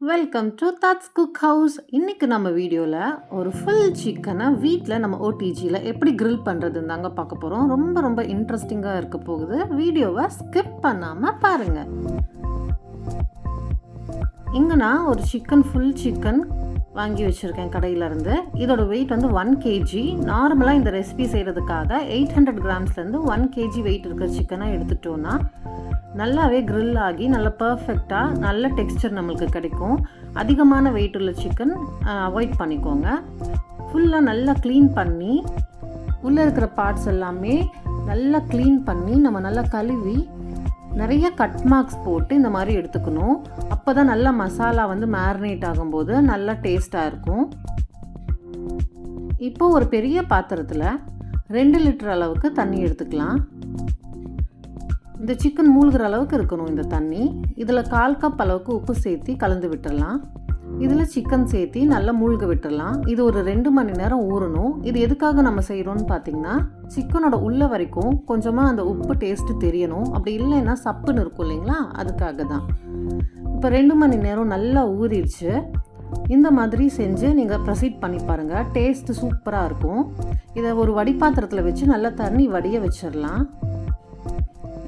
Welcome to thoughts cook house. இன்றைக்கி நம்ம வீடியோவில் ஒரு ஃபுல் சிக்கனை வீட்டில் நம்ம ஓடிஜியில் எப்படி கிரில் பண்ணுறதுன்னு தாங்க பார்க்க போகிறோம். ரொம்ப இன்ட்ரெஸ்டிங்காக இருக்க போகுது. வீடியோவை ஸ்கிப் பண்ணாமல் பாருங்கள். இங்கே நான் ஒரு ஃபுல் சிக்கன் வாங்கி வச்சுருக்கேன் கடையிலேருந்து. இதோட வெயிட் வந்து 1 kg. நார்மலாக இந்த ரெசிபி செய்கிறதுக்காக 800 கிராம்ஸ்லேருந்து 1 kg வெயிட் இருக்கிற சிக்கனை எடுத்துட்டோன்னா நல்லாவே கிரில் ஆகி நல்ல பர்ஃபெக்டாக நல்ல டெக்ஸ்சர் நம்மளுக்கு கிடைக்கும். அதிகமான வெயிட் உள்ள சிக்கன் அவாய்ட் பண்ணிக்கோங்க. ஃபுல்லாக நல்லா க்ளீன் பண்ணி உள்ளே இருக்கிற பார்ட்ஸ் எல்லாமே நல்லா க்ளீன் பண்ணி நம்ம நல்லா கழுவி நிறைய கட் மார்க்ஸ் போட்டு இந்த மாதிரி எடுத்துக்கணும். அப்போ தான் நல்லா மசாலா வந்து மேரினேட் ஆகும்போது நல்லா டேஸ்ட்டாக இருக்கும். இப்போது ஒரு பெரிய பாத்திரத்தில் 2 லிட்டர் அளவுக்கு தண்ணி எடுத்துக்கலாம். இந்த சிக்கன் மூழ்கிற அளவுக்கு இருக்கணும் இந்த தண்ணி. இதில் 1/4 கப் அளவுக்கு உப்பு சேர்த்து கலந்து விட்டுடலாம். இதில் சிக்கன் சேர்த்து நல்லா மூழ்க விட்டுடலாம். இது ஒரு 2 மணி நேரம் ஊறணும். இது எதுக்காக நம்ம செய்கிறோன்னு பார்த்தீங்கன்னா, சிக்கனோட உள்ள வரைக்கும் கொஞ்சமாக அந்த உப்பு டேஸ்ட்டு தெரியணும். அப்படி இல்லைன்னா சப்புன்னு இருக்கும் இல்லைங்களா, அதுக்காக தான். இப்போ 2 மணி நேரம் நல்லா ஊறிடுச்சு. இந்த மாதிரி செஞ்சு நீங்கள் ப்ரொசீட் பண்ணி பாருங்கள். டேஸ்ட்டு சூப்பராக இருக்கும். இதை ஒரு வடிபாத்திரத்தில் வச்சு நல்லா தண்ணி வடிய வச்சிடலாம்.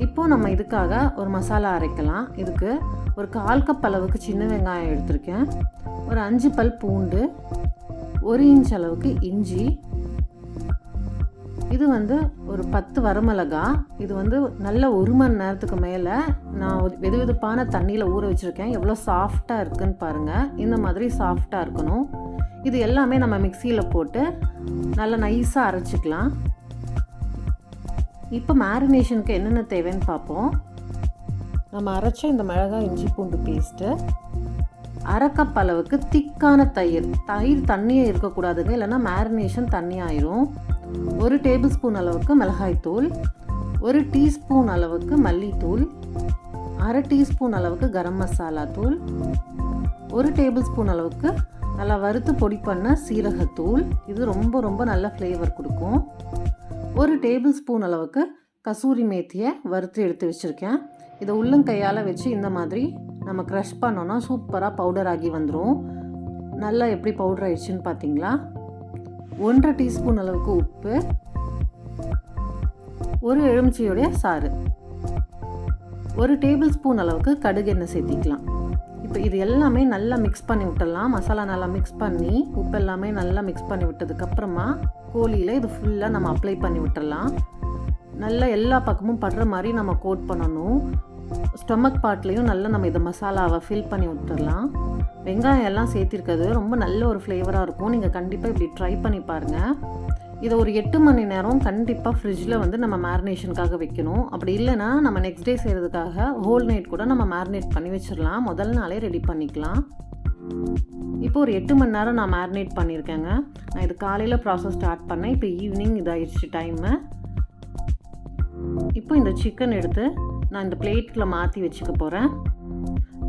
இப்போது நம்ம இதுக்காக ஒரு மசாலா அரைக்கலாம். இதுக்கு ஒரு 1/4 கப் அளவுக்கு சின்ன வெங்காயம் எடுத்திருக்கேன். ஒரு 5 பல் பூண்டு, 1 இன்ச் அளவுக்கு இஞ்சி, இது வந்து ஒரு 10 வரமிளகா. இது வந்து நல்ல 1 மணி நேரத்துக்கு மேலே நான் வெதுவெதுப்பான தண்ணியில் ஊற வச்சுருக்கேன். எவ்வளோ சாஃப்டாக இருக்குன்னு பாருங்கள். இந்த மாதிரி சாஃப்டாக இருக்கணும். இது எல்லாமே நம்ம மிக்சியில் போட்டு நல்லா நைஸாக அரைச்சிக்கலாம். இப்போ மேரினேஷனுக்கு என்னென்ன தேவைன்னு பார்ப்போம். நம்ம அரைச்ச இந்த மிளகாய் இஞ்சி பூண்டு பேஸ்ட்டு, 1/2 கப் அளவுக்கு திக்கான தயிர் தண்ணியே இருக்கக்கூடாதுங்க, இல்லைன்னா மேரினேஷன் தண்ணி ஆயிரும். 1 டேபிள் ஸ்பூன் அளவுக்கு மிளகாய்த்தூள், 1 டீஸ்பூன் அளவுக்கு மல்லித்தூள், 1/2 டீஸ்பூன் அளவுக்கு கரம் மசாலா தூள், 1 டேபிள் ஸ்பூன் அளவுக்கு நல்லா வறுத்து பொடி பண்ண சீரகத்தூள். இது ரொம்ப நல்ல ஃப்ளேவர் கொடுக்கும். 1 டேபிள் ஸ்பூன் அளவுக்கு கசூரி மேத்தியை வறுத்து எடுத்து வச்சுருக்கேன். இதை உள்ளங்கையால் வச்சு இந்த மாதிரி நம்ம க்ரஷ் பண்ணோன்னா சூப்பராக பவுடர் ஆகி வந்துடும். நல்லா எப்படி பவுடர் ஆயிடுச்சுன்னு பார்த்தீங்களா. 1/2 டீஸ்பூன் அளவுக்கு உப்பு, 1 எலுமிச்சையோடைய சாறு, 1 டேபிள் ஸ்பூன் அளவுக்கு கடுகு எண்ணெய் சேர்த்திக்கலாம். இப்போ இது எல்லாமே நல்லா மிக்ஸ் பண்ணி விட்டுடலாம். மசாலா நல்லா மிக்ஸ் பண்ணி உப்பு எல்லாமே நல்லா மிக்ஸ் பண்ணி விட்டதுக்கப்புறமா கோழியில் இது ஃபுல்லாக நம்ம அப்ளை பண்ணி விட்டுடலாம். நல்லா எல்லா பக்கமும் படுற மாதிரி நம்ம கோட் பண்ணணும். ஸ்டொமக் பார்ட்லேயும் நல்லா நம்ம இதை மசாலாவை ஃபில் பண்ணி விட்டுடலாம். வெங்காயம் எல்லாம் சேர்த்திருக்கிறது ரொம்ப நல்ல ஒரு ஃப்ளேவராக இருக்கும். நீங்கள் கண்டிப்பாக இப்படி ட்ரை பண்ணி பாருங்கள். இதை ஒரு 8 மணி நேரம் கண்டிப்பாக ஃப்ரிட்ஜில் வந்து நம்ம மேரினேஷனுக்காக வைக்கணும். அப்படி இல்லைன்னா நம்ம நெக்ஸ்ட் டே செய்கிறதுக்காக ஹோல் நைட் கூட நம்ம மேரினேட் பண்ணி வச்சிடலாம். முதல் நாளே ரெடி பண்ணிக்கலாம். இப்போ ஒரு 8 மணி நேரம் நான் மேரினேட் பண்ணியிருக்கேங்க. நான் இது காலையில் ப்ராசஸ் ஸ்டார்ட் பண்ணேன். இப்போ ஈவினிங் இதாகிடுச்சு டைமு. இப்போ இந்த சிக்கன் எடுத்து நான் இந்த பிளேட்டில் மாற்றி வச்சுக்க போகிறேன்.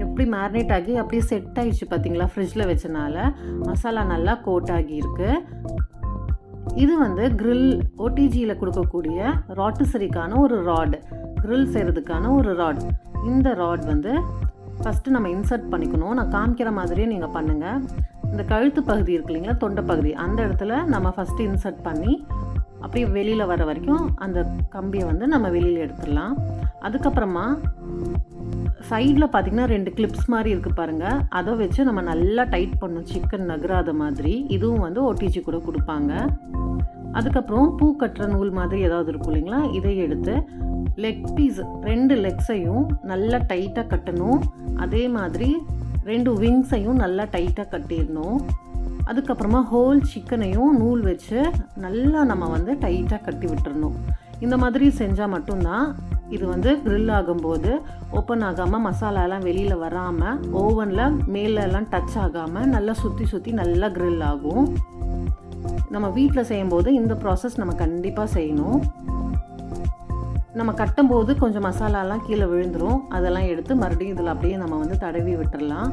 எப்படி மேரினேட் ஆகி அப்படியே செட் ஆகிடுச்சு பார்த்தீங்களா, ஃப்ரிட்ஜில் வச்சனால மசாலா நல்லா கோட் ஆகியிருக்கு. இது வந்து கிரில் ஓடிஜியில் கொடுக்கக்கூடிய ராட்டிசரிக்கான ஒரு ராட், கிரில் செய்கிறதுக்கான ஒரு ராட். இந்த ராட் வந்து ஃபஸ்ட்டு நம்ம இன்சர்ட் பண்ணிக்கணும். நான் காமிக்கிற மாதிரியே நீங்கள் பண்ணுங்கள். இந்த கழுத்து பகுதி இருக்கு இல்லைங்களா, தொண்டை பகுதி, அந்த இடத்துல நம்ம ஃபஸ்ட்டு இன்சர்ட் பண்ணி அப்படியே வெளியில் வர வரைக்கும் அந்த கம்பியை வந்து நம்ம வெளியில் எடுத்துடலாம். அதுக்கப்புறமா சைடில் பார்த்திங்கன்னா 2 கிளிப்ஸ் மாதிரி இருக்குது பாருங்கள், அதை வச்சு நம்ம நல்லா டைட் பண்ணணும், சிக்கன் நகராத மாதிரி. இதுவும் வந்து ஓடிஜி கூட கொடுப்பாங்க. அதுக்கப்புறம் பூ கட்டுற நூல் மாதிரி ஏதாவது இருக்கும் இல்லைங்களா, இதை எடுத்து லெக் பீஸ் 2 லெக்ஸையும் நல்லா டைட்டாக கட்டணும். அதே மாதிரி 2 விங்ஸையும் நல்லா டைட்டாக கட்டிடணும். அதுக்கப்புறமா ஹோல் சிக்கனையும் நூல் வச்சு நல்லா நம்ம வந்து டைட்டாக கட்டி விட்டுறணும். இந்த மாதிரி செஞ்சால் மட்டும்தான் இது வந்து கிரில் ஆகும்போது ஓப்பன் ஆகாமல் மசாலாலாம் வெளியில் வராமல் ஓவனில் மேலெல்லாம் டச் ஆகாமல் நல்லா சுற்றி நல்லா கிரில் ஆகும். நம்ம வீட்டில் செய்யும்போது இந்த ப்ராசஸ் நம்ம கண்டிப்பாக செய்யணும். நம்ம கட்டும்போது கொஞ்சம் மசாலாலாம் கீழே விழுந்துடும். அதெல்லாம் எடுத்து மறுபடியும் இதில் அப்படியே நம்ம வந்து தடவி விட்டுடலாம்.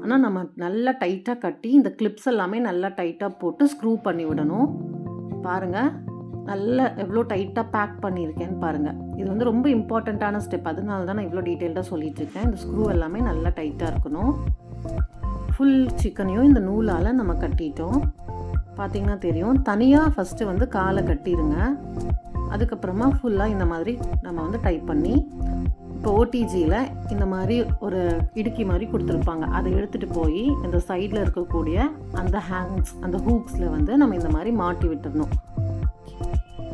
ஆனால் நம்ம நல்லா டைட்டாக கட்டி இந்த கிளிப்ஸ் எல்லாமே நல்லா டைட்டாக போட்டு ஸ்க்ரூ பண்ணி விடணும். பாருங்கள், நல்லா எவ்வளோ டைட்டாக பேக் பண்ணியிருக்கேன்னு பாருங்கள். இது வந்து ரொம்ப இம்பார்ட்டண்ட்டான ஸ்டெப். அதனால தான் நான் இவ்வளோ டீட்டெயில்டாக சொல்லிகிட்ருக்கேன். இந்த ஸ்க்ரூ எல்லாமே நல்லா டைட்டாக இருக்கணும். ஃபுல் சிக்கனையும் இந்த நூலால் நம்ம கட்டிட்டோம். பார்த்திங்கன்னா தெரியும். தனியாக ஃபஸ்ட்டு வந்து காலை கட்டிடுங்க. அதுக்கப்புறமா ஃபுல்லாக இந்த மாதிரி நம்ம வந்து டைப் பண்ணி, இப்போ ஓடிஜியில் இந்த மாதிரி ஒரு இடுக்கி மாதிரி கொடுத்துருப்பாங்க. அதை எடுத்துகிட்டு போய் இந்த சைடில் இருக்கக்கூடிய அந்த அந்த ஹூக்ஸில் வந்து நம்ம இந்த மாதிரி மாட்டி விட்டுடணும்.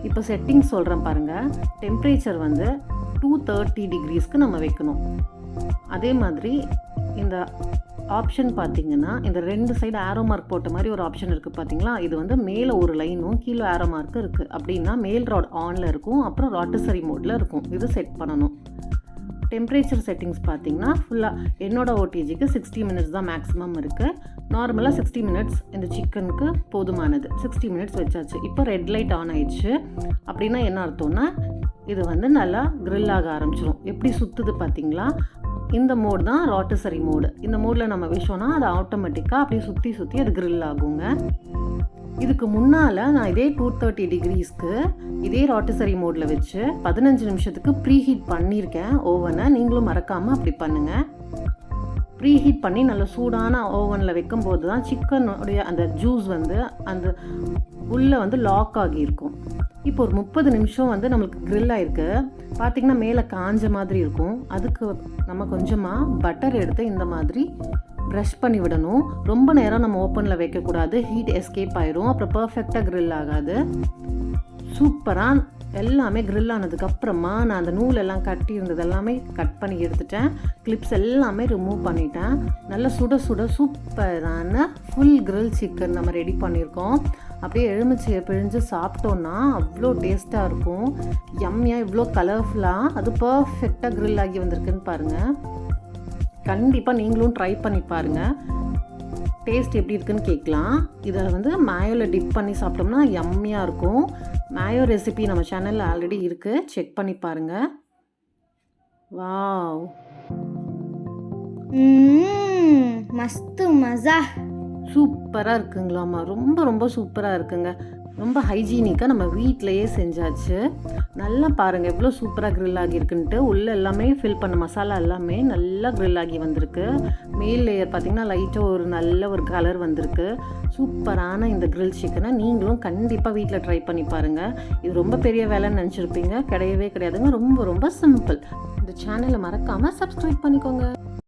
இப்போ செட்டிங்ஸ் சொல்கிறேன் பாருங்கள். டெம்பரேச்சர் வந்து 230 டிகிரிஸ்க்கு நம்ம வைக்கணும். அதே மாதிரி இந்த ஆப்ஷன் பார்த்திங்கன்னா, இந்த 2 சைடு ஆரோ மார்க் போட்ட மாதிரி ஒரு ஆப்ஷன் இருக்குது பார்த்தீங்களா? இது வந்து மேலே ஒரு லைனும் கீழே ஆரோ மார்க்கும் இருக்குது. அப்படின்னா மேல் ராட் ஆனில் இருக்கும், அப்புறம் ராட்டிசரி மோடில் இருக்கும். இது செட் பண்ணணும். டெம்பரேச்சர் செட்டிங்ஸ் பார்த்திங்கன்னா ஃபுல்லாக என்னோடய ஓடிஜிக்கு 60 மினிட்ஸ் தான் மேக்ஸிமம் இருக்குது. நார்மலாக 60 மினிட்ஸ் இந்த சிக்கனுக்கு போதுமானது. 60 மினிட்ஸ் வச்சாச்சு. இப்போ ரெட் லைட் ஆன் ஆயிடுச்சு. அப்படின்னா என்ன அர்த்தம்னா, இது வந்து நல்லா க்ரில் ஆக ஆரம்பிச்சிடும். எப்படி சுற்றுது பார்த்திங்களா? இந்த மோடு தான் ராட்டிசரி மோடு. இந்த மோடில் நம்ம வச்சோன்னா அது ஆட்டோமேட்டிக்காக அப்படியே சுற்றி அது க்ரில் ஆகுங்க. இதுக்கு முன்னால் நான் இதே 230 டிகிரிஸ்க்கு இதே ராட்டிசரி மோடில் வச்சு 15 நிமிஷத்துக்கு ப்ரீஹீட் பண்ணியிருக்கேன் ஓவனை. நீங்களும் மறக்காமல் அப்படி பண்ணுங்கள். ப்ரீஹீட் பண்ணி நல்ல சூடான ஓவனில் வைக்கும்போது தான் சிக்கனுடைய அந்த ஜூஸ் வந்து அந்த உள்ளே வந்து லாக் ஆகியிருக்கும். இப்போ ஒரு 30 நிமிஷம் வந்து நம்மளுக்கு க்ரில் ஆகிருக்கு. பார்த்திங்கன்னா மேலே காஞ்ச மாதிரி இருக்கும். அதுக்கு நம்ம கொஞ்சமாக பட்டர் எடுத்து இந்த மாதிரி ப்ரஷ் பண்ணி விடணும். ரொம்ப நேரம் நம்ம ஓப்பனில் வைக்கக்கூடாது. ஹீட் எஸ்கேப் ஆயிரும். அப்புறம் பர்ஃபெக்டாக க்ரில் ஆகாது. சூப்பராக எல்லாமே க்ரில் ஆனதுக்கப்புறமா நான் அந்த நூலெல்லாம் கட்டி இருந்தது எல்லாமே கட் பண்ணி எடுத்துட்டேன். கிளிப்ஸ் எல்லாமே ரிமூவ் பண்ணிட்டேன். நல்லா சுட சுட சூப்பரான ஃபுல் க்ரில் சிக்கன் நம்ம ரெடி பண்ணியிருக்கோம். அப்படியே எலுமிச்சையை பிழிஞ்சு சாப்பிட்டோன்னா அவ்வளோ டேஸ்ட்டாக இருக்கும். யம்மியாக இவ்வளோ கலர்ஃபுல்லாக அது பர்ஃபெக்டாக க்ரில் ஆகி வந்திருக்குன்னு பாருங்கள். கண்டிப்பாக நீங்களும் ட்ரை பண்ணி பாருங்கள். டேஸ்ட் எப்படி இருக்குன்னு கேட்கலாம். இதை வந்து மேயோவில் டிப் பண்ணி சாப்பிட்டோம்னா யம்மியாக இருக்கும். மேயோ ரெசிபி நம்ம சேனலில் ஆல்ரெடி இருக்குது, செக் பண்ணி பாருங்கள். வாவ், மஸ்து மஸா, சூப்பராக இருக்குங்களாம்மா. ரொம்ப ரொம்ப சூப்பராக இருக்குங்க. ரொம்ப ஹைஜீனிக்காக நம்ம வீட்டிலையே செஞ்சாச்சு. நல்லா பாருங்கள் எவ்வளோ சூப்பராக க்ரில் ஆகியிருக்குன்ட்டு. உள்ளே எல்லாமே ஃபில் பண்ண மசாலா எல்லாமே நல்லா க்ரில் ஆகி வந்திருக்கு. மேல் லேயர் பார்த்திங்கன்னா லைட்டாக ஒரு நல்ல ஒரு கலர் வந்திருக்கு. சூப்பரான இந்த க்ரில் சிக்கனை நீங்களும் கண்டிப்பாக வீட்டில் ட்ரை பண்ணி பாருங்கள். இது ரொம்ப பெரிய வேலைன்னு நினச்சிருப்பீங்க. கிடையவே கிடையாதுங்க. ரொம்ப ரொம்ப சிம்பிள். இந்த சேனலை மறக்காமல் சப்ஸ்கிரைப் பண்ணிக்கோங்க.